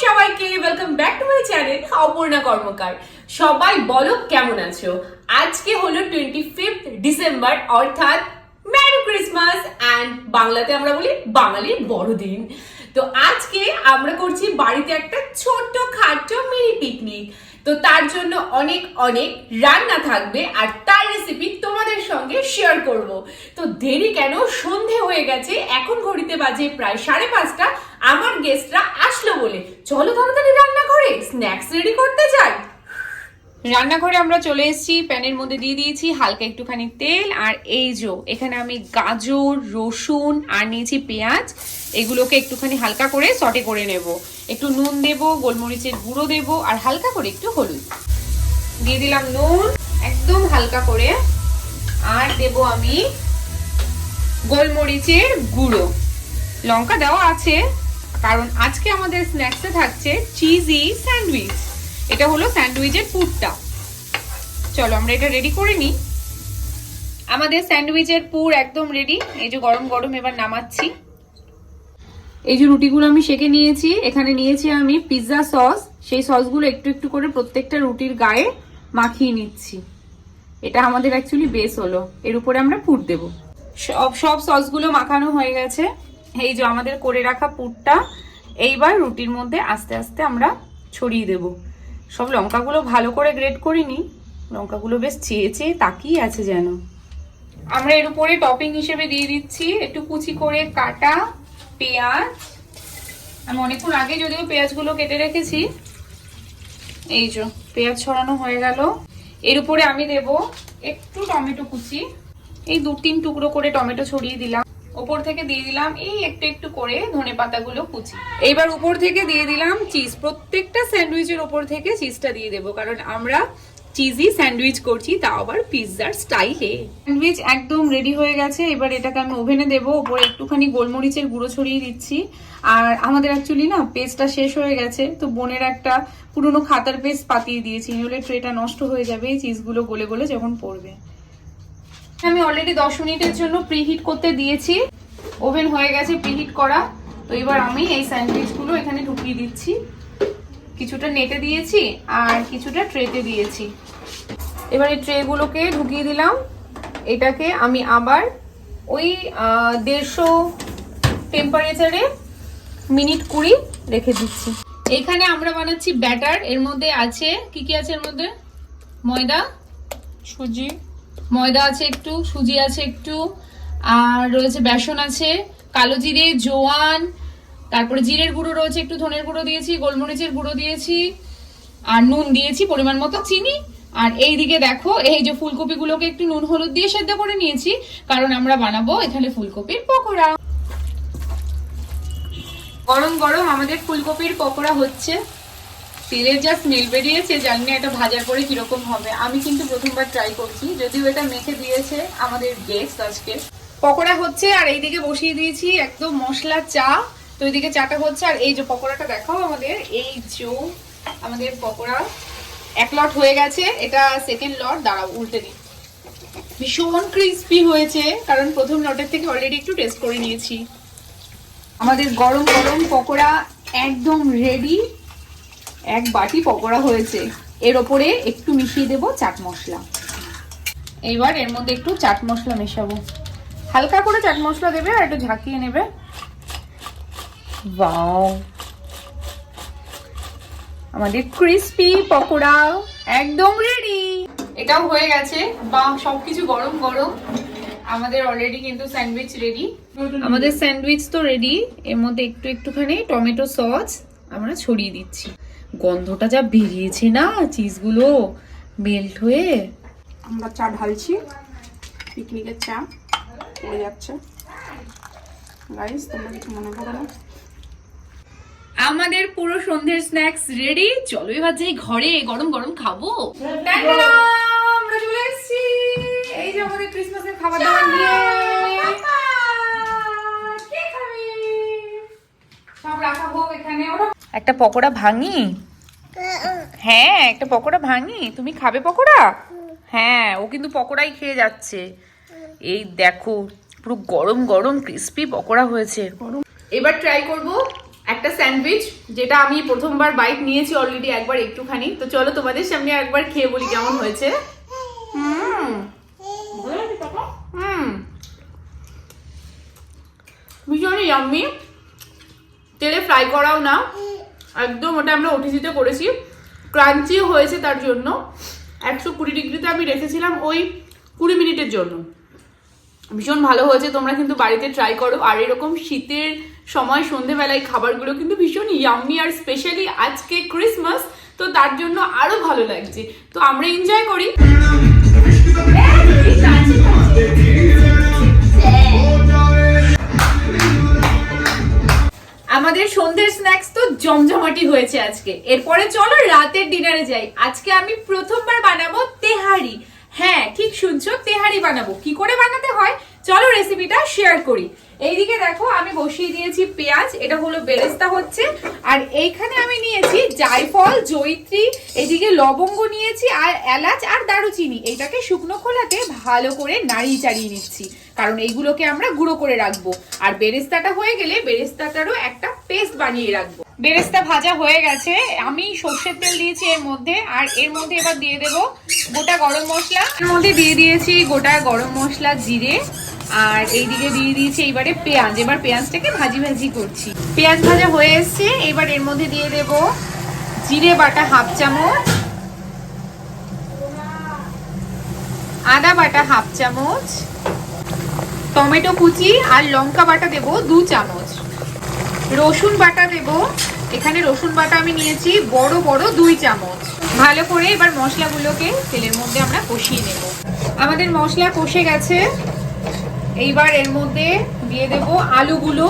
সবাইকে welcome back to my channel Aparna Karmakar. সবাই বলো কেমন আছো? আজকে হলো 25 ডিসেম্বর, অর্থাৎ মেরি ক্রিসমাস অ্যান্ড বাংলাতে আমরা বলি বাঙালির বড়দিন। তো আজকে আমরা করছি বাড়িতে একটা ছোট্ট খাটো মিনি পিকনিক। তো তার জন্য অনেক অনেক রান্না থাকবে আর তার রেসিপি তোমাদের সঙ্গে শেয়ার করব। তো দেরি কেন, সন্ধে হয়ে গেছে, এখন ঘড়িতে বাজে প্রায় 5:30। আমার গেস্টরা আসলো বলে চলো তাড়াতাড়ি রান্নাঘরে স্ন্যাক্স রেডি করতে যাই। রান্নাঘরে আমরা চলে এসেছি, প্যানের মধ্যে দিয়ে দিয়েছি হালকা একটুখানি তেল। আর এই যে এখানে আমি গাজর, রসুন আর নিয়েছি পেঁয়াজ, এগুলোকে একটুখানি হালকা করে সটে করে নেব। একটু নুন দেব, গোলমরিচের গুঁড়ো দেব আর হালকা করে একটু হলুদ দিয়ে দিলাম, নুন একদম হালকা করে। আর দেব আমি গোলমরিচের গুঁড়ো, লঙ্কা দেওয়া আছে কারণ আজকে আমাদের স্ন্যাক্সে থাকছে চিজি স্যান্ডউইচ। এটা হলো স্যান্ডউইচের পুরটা। চলো আমরা এটা রেডি করে নিই। আমাদের স্যান্ডউইচের পুর একদম রেডি। এই যে গরম গরম এবার নামাচ্ছি। এই যে রুটিগুলো আমি সেঁকে নিয়েছি, এখানে নিয়েছি আমি পিৎজা সস। সেই সসগুলো একটু একটু করে প্রত্যেকটা রুটির গায়ে মাখিয়ে নিচ্ছি। এটা আমাদের অ্যাকচুয়ালি বেস হলো, এর উপরে আমরা পুর দেব। সব সসগুলো মাখানো হয়ে গেছে। এই যে আমাদের করে রাখা পুরটা এইবার রুটির মধ্যে আস্তে আস্তে আমরা ছড়িয়ে দেব। সব লঙ্কাগুলো ভালো করে গ্রেট করিনি, লঙ্কাগুলো বেশ চেয়ে চেয়ে তাকিয়ে আছে যেন। আমরা এর উপরে টপিং হিসেবে দিয়ে দিচ্ছি একটু কুচি করে কাটা পেঁয়াজ। আমি অনেকক্ষণ আগে যদিও পেঁয়াজগুলো কেটে রেখেছি। এই যে পেঁয়াজ ছড়ানো হয়ে গেল। এর উপরে আমি দেব একটু টমেটো কুচি, এই 2-3 টুকরো করে টমেটো ছড়িয়ে দিলাম। উপর থেকে দিয়ে দিলাম এই একটু একটু করে ধনেপাতাগুলো কুচি। এইবার উপর থেকে দিয়ে দিলাম চিজ। প্রত্যেকটা স্যান্ডউইচের উপর থেকে চিজটা দিয়ে দেবো, কারণ আমরা চিজি স্যান্ডউইচ করছি, তাও আবার পিৎজার স্টাইলে। স্যান্ডউইচ একদম রেডি হয়ে গেছে। এবার এটাকে আমি ওভেনে দেবো। উপরে একটুখানি গোলমরিচের গুঁড়ো ছড়িয়ে দিচ্ছি। আর আমাদের অ্যাকচুয়ালি না পেস্টটা শেষ হয়ে গেছে, তো বোনের একটা পুরোনো খাতার পেস্ট পাতিয়ে দিয়েছি, নইলে ট্রেটা নষ্ট হয়ে যাবে এই চিজগুলো গলে গলে যখন পড়বে। আমি অলরেডি 10 মিনিটের জন্য প্রিহিট করতে দিয়েছি। ওভেন হয়ে গেছে প্রিহিট করা। তো এবার আমি এই স্যান্ডউইচগুলো এখানে ঢুকিয়ে দিচ্ছি। কিছুটা নেটে দিয়েছি আর কিছুটা ট্রেতে দিয়েছি। এবার এই ট্রেগুলোকে ঢুকিয়ে দিলাম। এটাকে আমি আবার ওই 150 টেম্পারেচারে মিনিট 20 রেখে দিচ্ছি। এখানে আমরা বানাচ্ছি ব্যাটার। এর মধ্যে আছে কি কি আছে? এর মধ্যে ময়দা, সুজি, ময়দা আছে একটু, সুজি আছে একটু, আর রয়েছে বেসন আছে, কালো জিরে, জোয়ান, তারপরে জিরের গুঁড়ো রয়েছে একটু, ধনের গুঁড়ো দিয়েছি, গোলমরিচের গুঁড়ো দিয়েছি আর নুন দিয়েছি পরিমাণ মতো, চিনি। আর এইদিকে দেখো এই যে ফুলকপিগুলোকে একটু নুন হলুদ দিয়ে সেদ্ধ করে নিয়েছি, কারণ আমরা বানাবো এখানে ফুলকপির পকোড়া। গরম গরম আমাদের ফুলকপির পকোড়া হচ্ছে। তেলের যা স্মেল বেরিয়েছে, জানি না এটা ভাজার পরে কিরকম হবে। আমি কিন্তু প্রথমবার ট্রাই করছি, যদিও এটা মেখে দিয়েছে আমাদের গেস্ট আজকে। পকোড়া হচ্ছে আর এইদিকে বসিয়ে দিয়েছি একদম মশলা চা। তো এইদিকে চাটা হচ্ছে আর এই যে পকোড়াটা দেখাও আমাদের। এই যে আমাদের পকোড়া 1 লট হয়ে গেছে, এটা সেকেন্ড লট। দাঁড়াও উল্টে দিই। ভীষণ ক্রিস্পি হয়েছে, কারণ প্রথম লটের থেকে অলরেডি একটু টেস্ট করে নিয়েছি। আমাদের গরম গরম পকোড়া একদম রেডি। 1 বাটি পকোড়া হয়েছে। এর ওপরে একটু মিশিয়ে দেব চাট মশলা। এবার এর মধ্যে একটু চাট মশলা মেশাবো, হালকা করে চাট মশলা দেবে আর একটু ঝাঁকিয়ে নেবে। ওয়াও, আমাদের ক্রিস্পি পকোড়া একদম রেডি। এটাও হয়ে গেছে। বাহ, সবকিছু গরম গরম। আমাদের অলরেডি কিন্তু স্যান্ডউইচ রেডি। আমাদের স্যান্ডউইচ তো রেডি। এর মধ্যে একটুখানি টমেটো সস আমরা ছড়িয়ে দিচ্ছি। গন্ধটা যা বেরিয়েছে না চিজগুলো মেল্ট হয়ে। আমরা চা ঢালছি, পিকনিকের চা পড়ে যাচ্ছে। গাইস, তোমরা কিছু মনে করো না। আমাদের পুরো সন্ধ্যের স্ন্যাক্স রেডি। চলো এবার যাই ঘরে, গরম গরম খাবো। আমরা চলে এসেছি। এই যে আমাদের ক্রিসমাসের খাবার দাবার নিয়ে। সব রাখা হোক এখানে। একটা পকোড়া ভাঙি। হ্যাঁ, একটা পকোড়া ভাঙি। তুমি খাবে পকোড়া? হ্যাঁ, ও কিন্তু পকোড়াই খেয়ে যাচ্ছে। এই দেখো পুরো গরম গরম ক্রিস্পি পকোড়া হয়েছে। এবার ট্রাই করব একটা স্যান্ডউইচ, যেটা আমি প্রথমবার বাইট নিয়েছি অলরেডি একবার একটুখানি। তো চলো তোমাদের সামনে একবার খেয়ে বলি কেমন হয়েছে। ভীষণ ইয়াম্মি, তেলে ফ্রাই করাও না, একদম ওটা আমরা ওটিজিতে করেছি, ক্রাঞ্চিও হয়েছে। তার জন্য 120 ডিগ্রিতে আমি রেখেছিলাম ওই 20 মিনিটের জন্য। ভীষণ ভালো হয়েছে, তোমরা কিন্তু বাড়িতে ট্রাই করো। আর এরকম শীতের সময় সন্ধেবেলায় খাবারগুলো কিন্তু ভীষণ ইয়াম্মি, আর স্পেশালি আজকে ক্রিসমাস, তো তার জন্য আরো ভালো লাগছে। তো আমরা এনজয় করি। আমাদের সন্ধ্যের স্ন্যাক্স তো জমজমাটি হয়েছে আজকে। এরপরে চলো রাতের ডিনারে যাই। আজকে আমি প্রথমবার বানাবো তেহারি। হ্যাঁ, ঠিক শুনছো, তেহারি বানাবো। কি করে বানাতে হয় চলো রেসিপিটা শেয়ার করি। এইদিকে দেখো আমি বসিয়ে দিয়েছি পেঁয়াজ, এটা হলো বেরেস্তা হচ্ছে। আর এইখানে আমি নিয়েছি জায়ফল, জয়িত্রী, এদিকে লবঙ্গ নিয়েছি, আর এলাচ আর দারুচিনি। এইটাকে শুকনো খোলাতে ভালো করে নাড়িয়ে চাড়িয়ে নিচ্ছি, কারণ এইগুলোকে আমরা গুঁড়ো করে রাখবো। আর বেরেস্তাটা হয়ে গেলে বেরেস্তাটারও একটা পেস্ট বানিয়ে রাখবো। বেরেস্তা ভাজা হয়ে গেছে, আমি সর্ষের তেল দিয়েছি এর মধ্যে। আর এর মধ্যে এবার দিয়ে দেবো গোটা গরম মশলা, এর মধ্যে দিয়ে দিয়েছি গোটা গরম মশলা, জিরে, আর এইদিকে দিয়ে দিয়েছি এইবারে পেঁয়াজ। এবার পেঁয়াজটাকে ভাজি ভাজি করছি। পেঁয়াজ ভাজা হয়ে এসছে, এবার এর মধ্যে দিয়ে দেব জিরে বাটা 1/2 চামচ, আদা বাটা 1/2 চামচ, টমেটো কুচি আর লঙ্কা বাটা দেব 2 চামচ, রসুন বাটা দেব। এখানে রসুন বাটা আমি নিয়েছি বড় বড় 2 চামচ। ভালো করে এবার মশলাগুলোকে তেলের মধ্যে আমরা কষিয়ে নেব। আমাদের মশলা কষে গেছে, এইবার এর মধ্যে দিয়ে দেব আলুগুলো।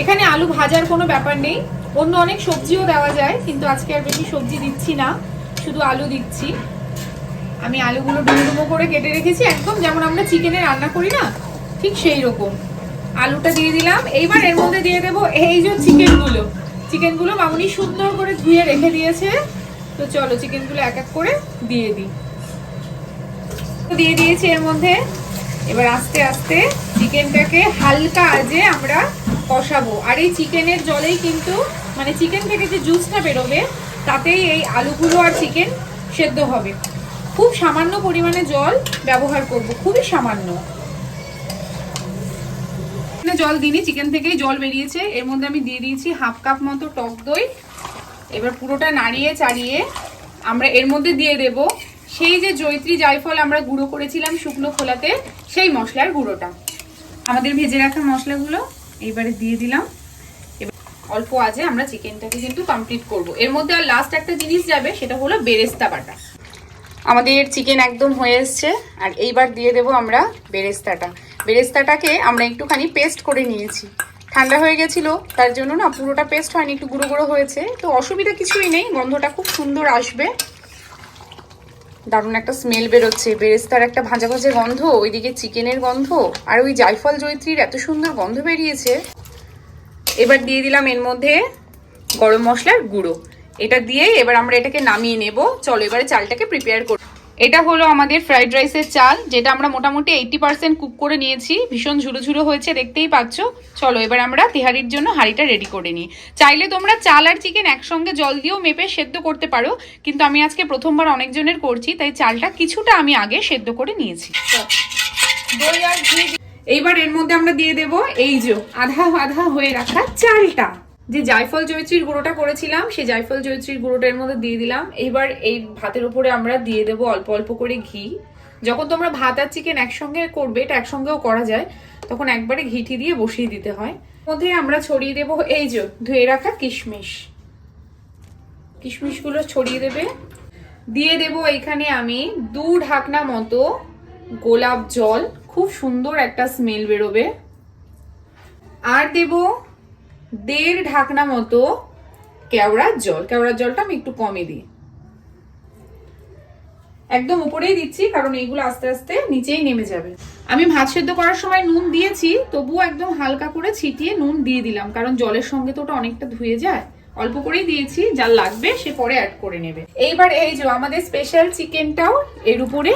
এখানে আলু ভাজার কোনো ব্যাপার নেই, অন্য অনেক সবজিও দেওয়া যায়, কিন্তু আজকে আর বেশি সবজি দিচ্ছি না, শুধু আলু দিচ্ছি। আমি আলুগুলো ডুমো ডুমো করে কেটে রেখেছি, একদম যেমন আমরা চিকেনে রান্না করি না, ঠিক সেই রকম। আলুটা দিয়ে দিলাম। এইবার এর মধ্যে দিয়ে দেবো এই যে চিকেনগুলো মামুনি সুন্দর করে ধুয়ে রেখে দিয়েছে। তো চলো চিকেনগুলো এক এক করে দিয়ে দিই। দিয়ে দিয়েছি এর মধ্যে। এবার আস্তে আস্তে চিকেনটাকে হালকা আঁচে আমরা কষাবো। আর এই চিকেনের জলেই কিন্তু, মানে চিকেন থেকে যে জুসটা বেরোবে তাতেই এই আলুগুলো আর চিকেন সেদ্ধ হবে। খুব সামান্য পরিমাণে জল ব্যবহার করব, খুবই সামান্য। জল দিইনি, চিকেন থেকেই জল বেরিয়েছে। এর মধ্যে আমি দিয়ে দিয়েছি 1/2 কাপ মতো টক দই। এবার পুরোটা নাড়িয়ে চাড়িয়ে আমরা এর মধ্যে দিয়ে দেব সেই যে জয়িত্রী জায়ফল আমরা গুঁড়ো করেছিলাম শুকনো খোলাতে, সেই মশলার গুঁড়োটা, আমাদের ভেজে রাখা মশলাগুলো এইবারে দিয়ে দিলাম। এবার অল্প আজে আমরা চিকেনটাকে কিন্তু কমপ্লিট করব। এর মধ্যে আর লাস্ট একটা জিনিস যাবে, সেটা হলো বেরেস্তা বাটা। আমাদের চিকেন একদম হয়ে এসছে, আর এইবার দিয়ে দেব আমরা বেরেস্তাটা। বেরেস্তাটাকে আমরা একটুখানি পেস্ট করে নিয়েছি, ঠান্ডা হয়ে গেছিল তার জন্য না পুরোটা পেস্ট হয়নি, একটু গুঁড়ো গুঁড়ো হয়েছে। তো অসুবিধা কিছুই নেই, গন্ধটা খুব সুন্দর আসবে, দারুণ একটা স্মেল বেরোচ্ছে। বেরেস্তার একটা ভাজা ভাজা গন্ধ, ওইদিকে চিকেনের গন্ধ, আর ওই জায়ফল জয়িত্রীর এত সুন্দর গন্ধ বেরিয়েছে। এবার দিয়ে দিলাম এর মধ্যে গরম মশলার গুঁড়ো। এটা দিয়ে এবার আমরা এটাকে নামিয়ে নেব। চলো এবারে চালটাকে প্রিপেয়ার করব। এটা হলো আমাদের ফ্রাইড রাইসের চাল, যেটা আমরা মোটামুটি 80% কুক করে নিয়েছি। ভীষণ ঝুরো ঝুরো হয়েছে, দেখতেই পাচ্ছ। চলো এবার আমরা তেহারির জন্য হাঁড়িটা রেডি করে নিই। চাইলে তোমরা চাল আর চিকেন একসঙ্গে জল দিয়েও মেপে সেদ্ধ করতে পারো, কিন্তু আমি আজকে প্রথমবার অনেকজনের করছি, তাই চালটা কিছুটা আমি আগে সেদ্ধ করে নিয়েছি। দই আর ঘি এইবার এর মধ্যে আমরা দিয়ে দেব এই যে আধা আধা হয়ে রাখা চালটা। যে জায়ফল জয়িত্রীর গুঁড়োটা করেছিলাম, সেই জায়ফল জয়িত্রীর গুঁড়োটা এর মধ্যে দিয়ে দিলাম। এইবার এই ভাতের উপরে আমরা দিয়ে দেব অল্প অল্প করে ঘি। যখন তোমরা ভাত আর চিকেন একসঙ্গে করবে, এটা একসঙ্গেও করা যায়, তখন একবারে ঘিটি দিয়ে বসিয়ে দিতে হয়। মধ্যে আমরা ছড়িয়ে দেব এই যে ধুয়ে রাখা কিশমিশ। কিশমিশগুলো ছড়িয়ে দেবে। দিয়ে দেব এখানে আমি 2 ঢাকনা মতো গোলাপ জল, খুব সুন্দর একটা স্মেল বেরোবে। আর দেব 1.5 ঢাকনা মতো কেওড়ার জল। কেওড়ার জলটা আমি একটু কমে দিই, একদম উপরেই দিচ্ছি, কারণ এইগুলো আস্তে আস্তে নিচেই নেমে যাবে। আমি ভাত সেদ্ধ করার সময় নুন দিয়েছি, তবুও একদম হালকা করে ছিটিয়ে নুন দিয়ে দিলাম, কারণ জলের সঙ্গে তো ওটা অনেকটা ধুয়ে যায়। অল্প করেই দিয়েছি, যা লাগবে সে পরে অ্যাড করে নেবে। এইবার এই যে আমাদের স্পেশাল চিকেনটাও এর উপরে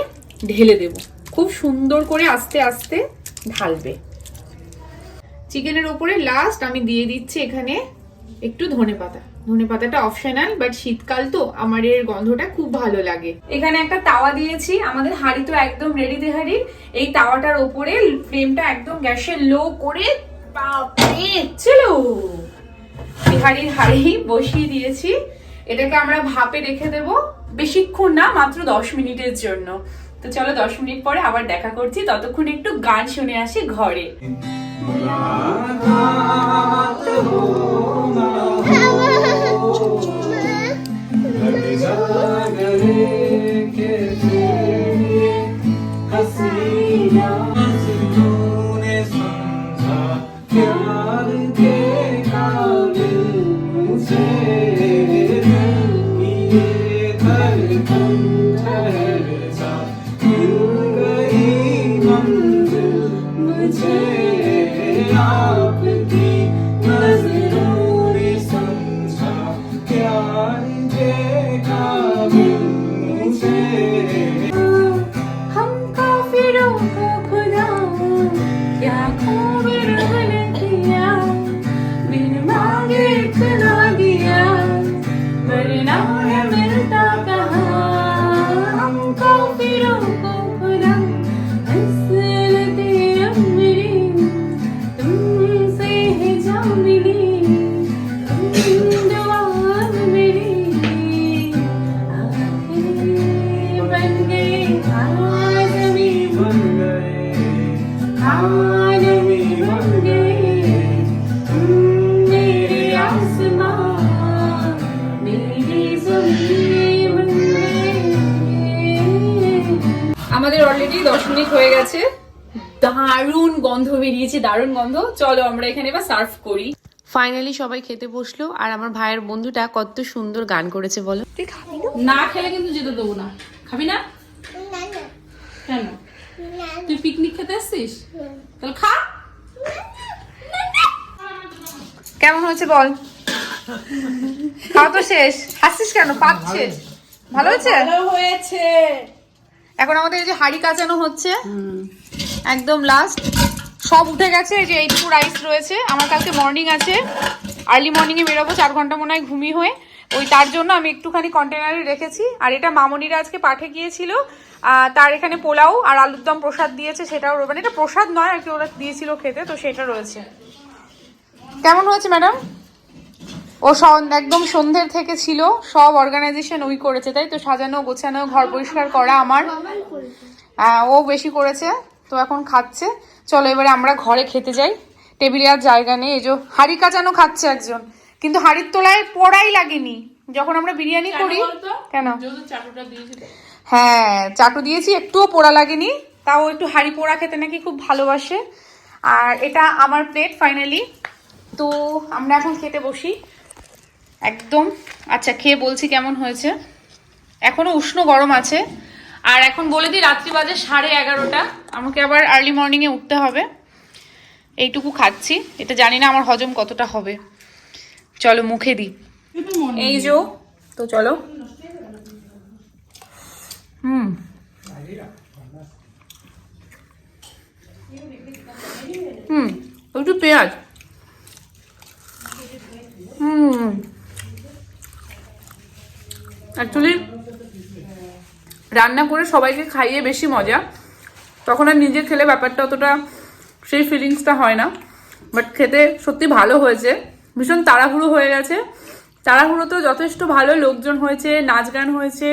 ঢেলে দেব। খুব সুন্দর করে আস্তে আস্তে ঢালবে। চিকেনের উপরে লাস্ট আমি দিয়ে দিচ্ছি এখানে একটু ধনে পাতাটা অপশনাল, বাট শীতকাল তো আমার এর গন্ধটা খুব ভালো লাগে। এখানে একটা তাওয়া দিয়েছি, আমাদের হাঁড়ি তো একদম রেডি তেহারি। এই তাওয়াটার ওপরে ফ্লেমটা একদম গ্যাসের লো করে বাপরে চলো তেহারির হাঁড়ি বসিয়ে দিয়েছি। এটাকে আমরা ভাপে রেখে দেব, বেশিক্ষণ না, মাত্র 10 মিনিটের জন্য। তো চলো 10 মিনিট পরে আবার দেখা করছি, ততক্ষণ একটু গান শুনে আসি ঘরে। আমাদের অলরেডি 10 মিনিট হয়ে গেছে, দারুণ গন্ধ বেরিয়েছে, দারুণ গন্ধ। চলো আমরা এখানে এবার সার্ভ করি। ফাইনালি সবাই খেতে বসলো, আর আমার ভাইয়ের বন্ধুটা কত সুন্দর গান করেছে বলো। না খেলে কিন্তু যেতে দেবো না। খাবি না? কেন? তুই পিকনিক খেতে এসছিস? তাহলে খা। কেমন হয়েছে বল? খাওয়া তো শেষ, হাসছিস কেন? পাচ্ছে ভালো হয়েছে? ভালো হয়েছে। এখন আমাদের এই যে হাঁড়ি কাচানো হচ্ছে, একদম লাস্ট সব উঠে গেছে। এই যে এইটুকু রাইস রয়েছে, আমার কালকে মর্নিং আছে, আর্লি মর্নিং এ বেরোবো, 4 ঘন্টা মনে হয় ঘুমিয়ে হয়ে, ওই তার জন্য আমি একটুখানি কন্টেনারে রেখেছি। আর এটা মামনিরা আজকে পাঠে গিয়েছিল, তার এখানে পোলাও আর আলুর দম প্রসাদ দিয়েছে, সেটাও মানে এটা প্রসাদ নয় আর কি, ওরা দিয়েছিল খেতে, তো সেটা রয়েছে। কেমন হয়েছে ম্যাডাম? ও একদম সন্ধ্যের থেকে ছিল, সব অর্গানাইজেশন ওই করেছে, তাই তো, সাজানো গোছানো, ঘর পরিষ্কার করা আমার, ও বেশি করেছে। তো এখন খাচ্ছে। চলো এবারে আমরা ঘরে খেতে যাই, টেবিলে আর জায়গা নেই। এই যে হাঁড়ি কাচানো খাচ্ছে একজন, কিন্তু হাঁড়ির তলায় পোড়াই লাগেনি যখন আমরা বিরিয়ানি করি। কেন? হ্যাঁ চাটু দিয়েছি, একটুও পোড়া লাগেনি, তাও একটু হাঁড়ি পোড়া খেতে নাকি খুব ভালোবাসে। আর এটা আমার প্লেট ফাইনালি। তো আমরা এখন খেতে বসি একদম। আচ্ছা খেয়ে বলছি কেমন হয়েছে। এখনো উষ্ণ গরম আছে, আর এখন বলে দিই রাত্রি বাজে 11:30, আমাকে আবার আর্লি মর্নিং এ উঠতে হবে। এইটুকু খাচ্ছি, এটা জানি না আমার হজম কতটা হবে। চলো মুখে দিই। এই যে, তো চলো। একটু পেঁয়াজ। অ্যাকচুয়ালি রান্না করে সবাইকে খাইয়ে বেশি মজা, তখন আর নিজে খেলে ব্যাপারটা অতটা সেই ফিলিংসটা হয় না। বাট খেতে সত্যি ভালো হয়েছে, ভীষণ তাড়াহুড়ো হয়ে গেছে, তাড়াহুড়োতেও যথেষ্ট ভালো লোকজন হয়েছে, নাচ গান হয়েছে,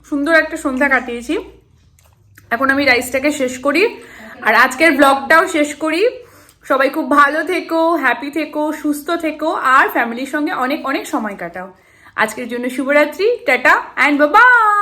সুন্দর একটা সন্ধ্যা কাটিয়েছি। এখন আমি রাইসটাকে শেষ করি আর আজকের ব্লগটাও শেষ করি। সবাই খুব ভালো থেকো, হ্যাপি থেকো, সুস্থ থেকো, আর ফ্যামিলির সঙ্গে অনেক অনেক সময় কাটাও। আজকের জন্য শুভরাত্রি, টাটা অ্যান্ড বাই বাই।